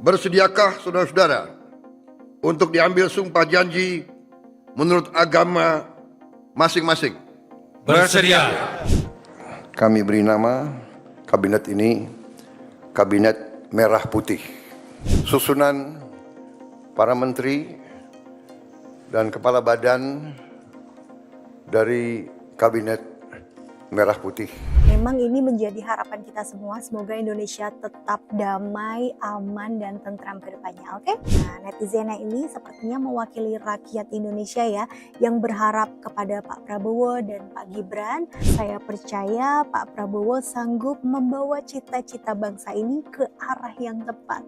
Bersediakah saudara-saudara untuk diambil sumpah janji menurut agama masing-masing? Bersedia. Kami beri nama kabinet ini Kabinet Merah Putih. Susunan para menteri dan kepala badan dari Kabinet Merah Putih. Memang ini menjadi harapan kita semua, semoga Indonesia tetap damai, aman, dan tentram ke depannya, oke? Nah, netizen ini sepertinya mewakili rakyat Indonesia ya, yang berharap kepada Pak Prabowo dan Pak Gibran. Saya percaya Pak Prabowo sanggup membawa cita-cita bangsa ini ke arah yang tepat.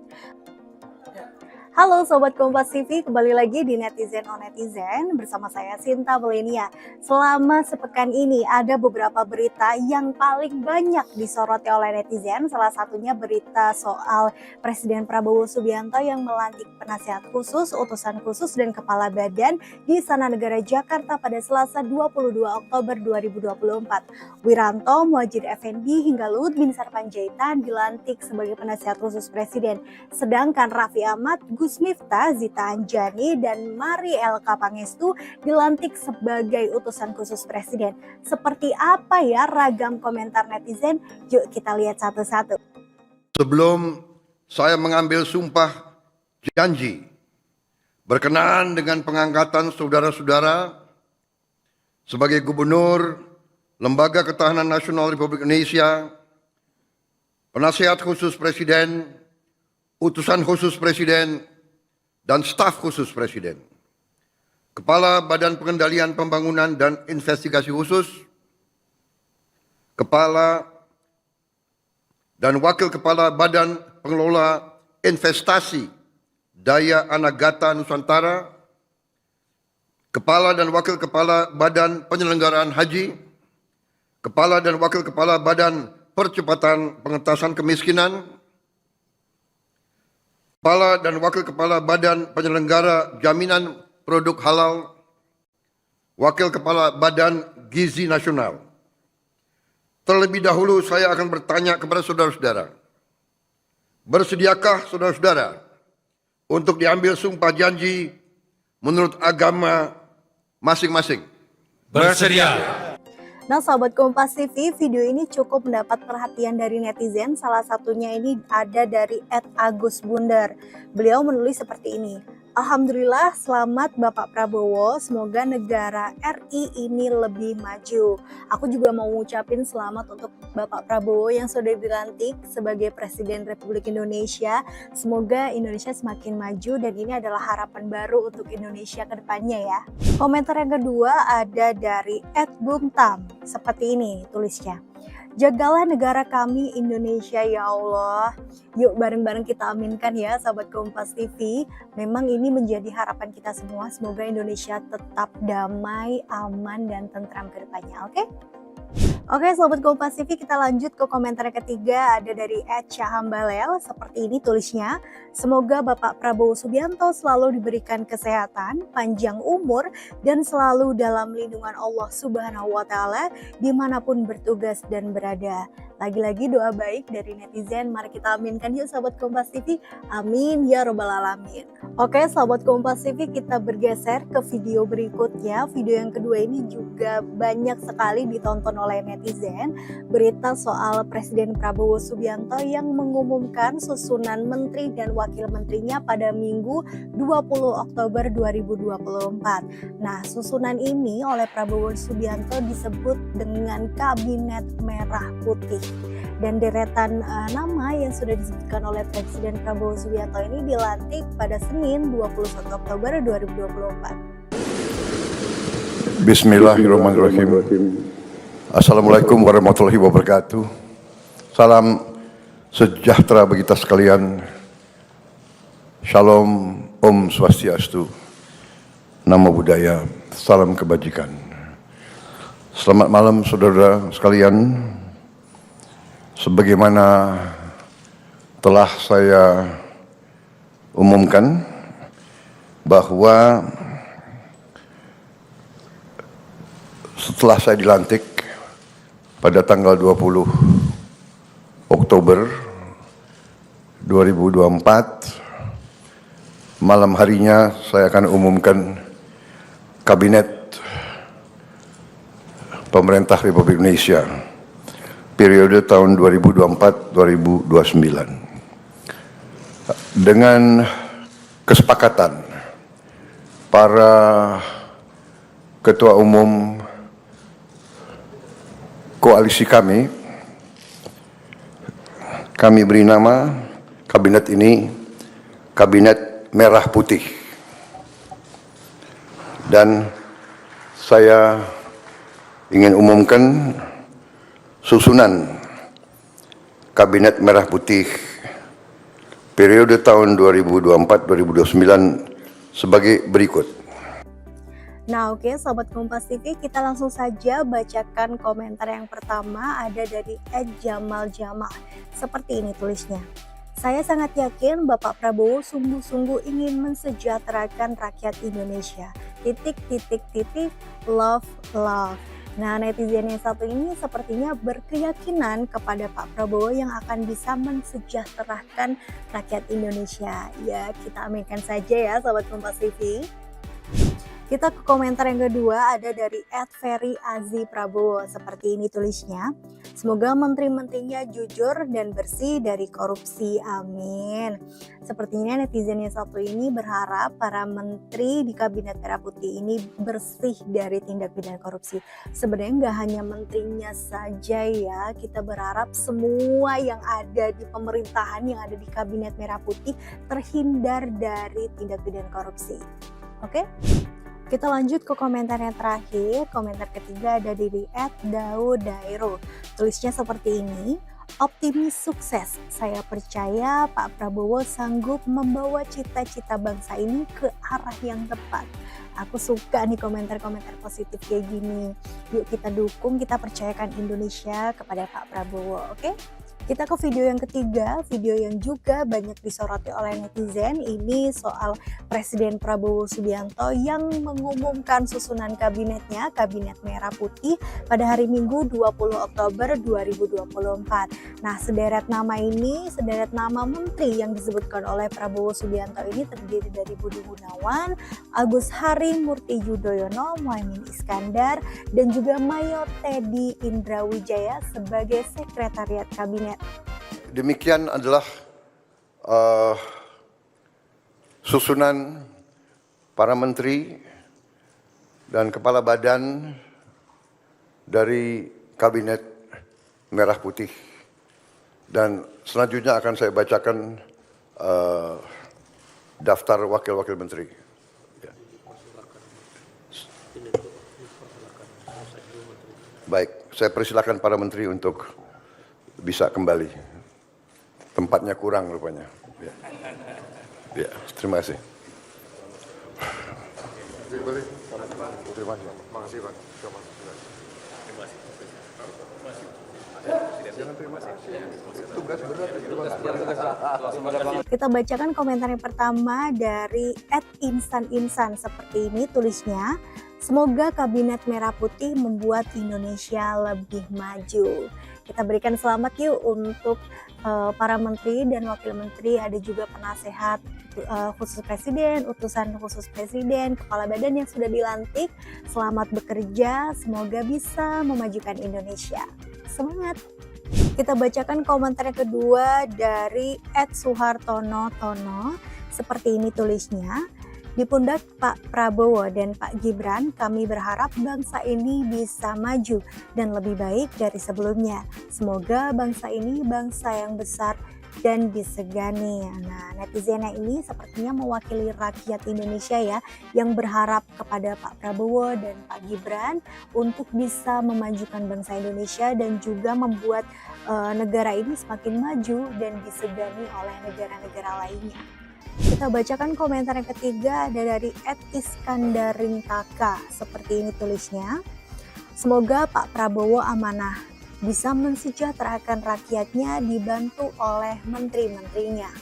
Halo Sobat Kompas TV, kembali lagi di Netizen on Netizen bersama saya Sinta Melenia. Selama sepekan ini ada beberapa berita yang paling banyak disoroti oleh netizen. Salah satunya berita soal Presiden Prabowo Subianto yang melantik penasihat khusus, utusan khusus, dan kepala badan di Istana Negara Jakarta pada Selasa 22 Oktober 2024. Wiranto, Muhadjir Effendi, hingga Luhut bin Sarpanjaitan dilantik sebagai penasihat khusus Presiden. Sedangkan Raffi Ahmad, Gus Miftah, Zita Anjani, dan Mari LK Pangestu dilantik sebagai utusan khusus Presiden. Seperti apa ya ragam komentar netizen? Yuk kita lihat satu-satu. Sebelum saya mengambil sumpah janji berkenaan dengan pengangkatan saudara-saudara sebagai Gubernur Lembaga Ketahanan Nasional Republik Indonesia, penasihat khusus Presiden, utusan khusus Presiden, dan staf khusus Presiden, Kepala Badan Pengendalian Pembangunan dan Investigasi Khusus, Kepala dan Wakil Kepala Badan Pengelola Investasi Daya Anagata Nusantara, Kepala dan Wakil Kepala Badan Penyelenggaraan Haji, Kepala dan Wakil Kepala Badan Percepatan Pengentasan Kemiskinan, Kepala dan Wakil Kepala Badan Penyelenggara Jaminan Produk Halal, Wakil Kepala Badan Gizi Nasional. Terlebih dahulu saya akan bertanya kepada saudara-saudara, bersediakah saudara-saudara untuk diambil sumpah janji menurut agama masing-masing? Bersedia. Nah Sobat Kompas TV, video ini cukup mendapat perhatian dari netizen. Salah satunya ini ada dari @agusbunder. Beliau menulis seperti ini. Alhamdulillah, selamat Bapak Prabowo, semoga negara RI ini lebih maju. Aku juga mau ngucapin selamat untuk Bapak Prabowo yang sudah dilantik sebagai Presiden Republik Indonesia. Semoga Indonesia semakin maju dan ini adalah harapan baru untuk Indonesia ke depannya ya. Komentar yang kedua ada dari @bumtam, seperti ini tulisnya. Jagalah negara kami Indonesia ya Allah. Yuk bareng-bareng kita aminkan ya Sahabat Kompas TV. Memang ini menjadi harapan kita semua. Semoga Indonesia tetap damai, aman, dan tentram ke depannya. Oke? Oke Sobat Kompas TV, kita lanjut ke komentar yang ketiga. Ada dari @syahambalel, seperti ini tulisnya. Semoga Bapak Prabowo Subianto selalu diberikan kesehatan, panjang umur, dan selalu dalam lindungan Allah Subhanahu wa Ta'ala dimanapun bertugas dan berada. Lagi-lagi doa baik dari netizen, mari kita aminkan yuk Sobat Kompas TV. Amin ya robbal alamin. Oke Sobat Kompas TV, kita bergeser ke video berikutnya. Video yang kedua ini juga banyak sekali ditonton oleh netizen. Berita soal Presiden Prabowo Subianto yang mengumumkan susunan menteri dan wakil menterinya pada Minggu 20 Oktober 2024. Nah, susunan ini oleh Prabowo Subianto disebut dengan Kabinet Merah Putih. Dan deretan nama yang sudah disebutkan oleh Presiden Prabowo Subianto ini dilantik pada Senin 21 Oktober 2024. Bismillahirrahmanirrahim. Assalamualaikum warahmatullahi wabarakatuh. Salam sejahtera bagi kita sekalian. Shalom, Om Swastiastu, Namo Buddhaya, salam kebajikan. Selamat malam saudara sekalian. Sebagaimana telah saya umumkan bahwa setelah saya dilantik pada tanggal 20 Oktober 2024 malam harinya saya akan umumkan Kabinet Pemerintah Republik Indonesia periode tahun 2024-2029 dengan kesepakatan para ketua umum koalisi kami beri nama kabinet ini Kabinet Merah Putih, dan saya ingin umumkan susunan Kabinet Merah Putih periode tahun 2024-2029 sebagai berikut. Nah oke Sobat Kompas TV, kita langsung saja bacakan komentar yang pertama, ada dari @Jamal Jamal. Seperti ini tulisnya. Saya sangat yakin Bapak Prabowo sungguh-sungguh ingin mensejahterakan rakyat Indonesia. Love. Nah, netizen yang satu ini sepertinya berkeyakinan kepada Pak Prabowo yang akan bisa mensejahterakan rakyat Indonesia. Ya, kita aminkan saja ya Sobat Kompas TV. Kita ke komentar yang kedua, ada dari @Ferry_Azi_Prabowo. Seperti ini tulisnya. Semoga menteri-menterinya jujur dan bersih dari korupsi. Amin. Sepertinya netizen yang satu ini berharap para menteri di Kabinet Merah Putih ini bersih dari tindak pidana korupsi. Sebenarnya nggak hanya menterinya saja ya, kita berharap semua yang ada di pemerintahan, yang ada di Kabinet Merah Putih terhindar dari tindak pidana korupsi. Oke? Kita lanjut ke komentar yang terakhir. Komentar ketiga ada dari @Daudairo. Tulisnya seperti ini. Optimis sukses. Saya percaya Pak Prabowo sanggup membawa cita-cita bangsa ini ke arah yang tepat. Aku suka nih komentar-komentar positif kayak gini. Yuk kita dukung, kita percayakan Indonesia kepada Pak Prabowo, oke? Kita ke video yang ketiga, video yang juga banyak disoroti oleh netizen. Ini soal Presiden Prabowo Subianto yang mengumumkan susunan kabinetnya, Kabinet Merah Putih, pada hari Minggu 20 Oktober 2024. Nah, sederet nama menteri yang disebutkan oleh Prabowo Subianto ini terdiri dari Budi Gunawan, Agus Harimurti Yudhoyono, Muhaimin Iskandar, dan juga Mayo Teddy Indrawijaya sebagai Sekretariat Kabinet. Demikian adalah susunan para menteri dan kepala badan dari Kabinet Merah Putih. Dan selanjutnya akan saya bacakan daftar wakil-wakil menteri. Ya. Baik, saya persilakan para menteri untuk bisa kembali. Tempatnya kurang rupanya. Ya, ya, terima kasih. Terima kasih, Pak. Kita bacakan komentar yang pertama dari @insan_insan. Seperti ini tulisnya. Semoga Kabinet Merah Putih membuat Indonesia lebih maju. Kita berikan selamat yuk untuk para menteri dan wakil menteri, ada juga penasehat khusus presiden, utusan khusus presiden, kepala badan yang sudah dilantik. Selamat bekerja, semoga bisa memajukan Indonesia. Semangat! Kita bacakan komentar yang kedua dari @Suhartono Tono. Seperti ini tulisnya. Di pundak Pak Prabowo dan Pak Gibran, kami berharap bangsa ini bisa maju dan lebih baik dari sebelumnya. Semoga bangsa ini bangsa yang besar dan disegani. Nah, netizen ini sepertinya mewakili rakyat Indonesia ya, yang berharap kepada Pak Prabowo dan Pak Gibran untuk bisa memajukan bangsa Indonesia dan juga membuat negara ini semakin maju dan disegani oleh negara-negara lainnya. Kita bacakan komentar yang ketiga, ada dari @Iskandarintaka. Seperti ini tulisnya. Semoga Pak Prabowo amanah, bisa mensejahterakan rakyatnya dibantu oleh menteri-menterinya.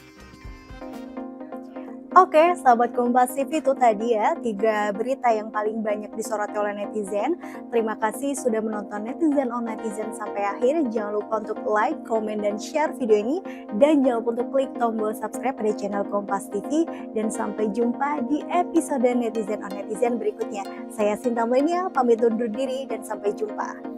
Oke, sahabat Kompas TV, itu tadi ya 3 berita yang paling banyak disoroti oleh netizen. Terima kasih sudah menonton Netizen on Netizen sampai akhir. Jangan lupa untuk like, komen, dan share video ini. Dan jangan lupa untuk klik tombol subscribe pada channel Kompas TV. Dan sampai jumpa di episode Netizen on Netizen berikutnya. Saya Sinta Melenia, pamit undur diri dan sampai jumpa.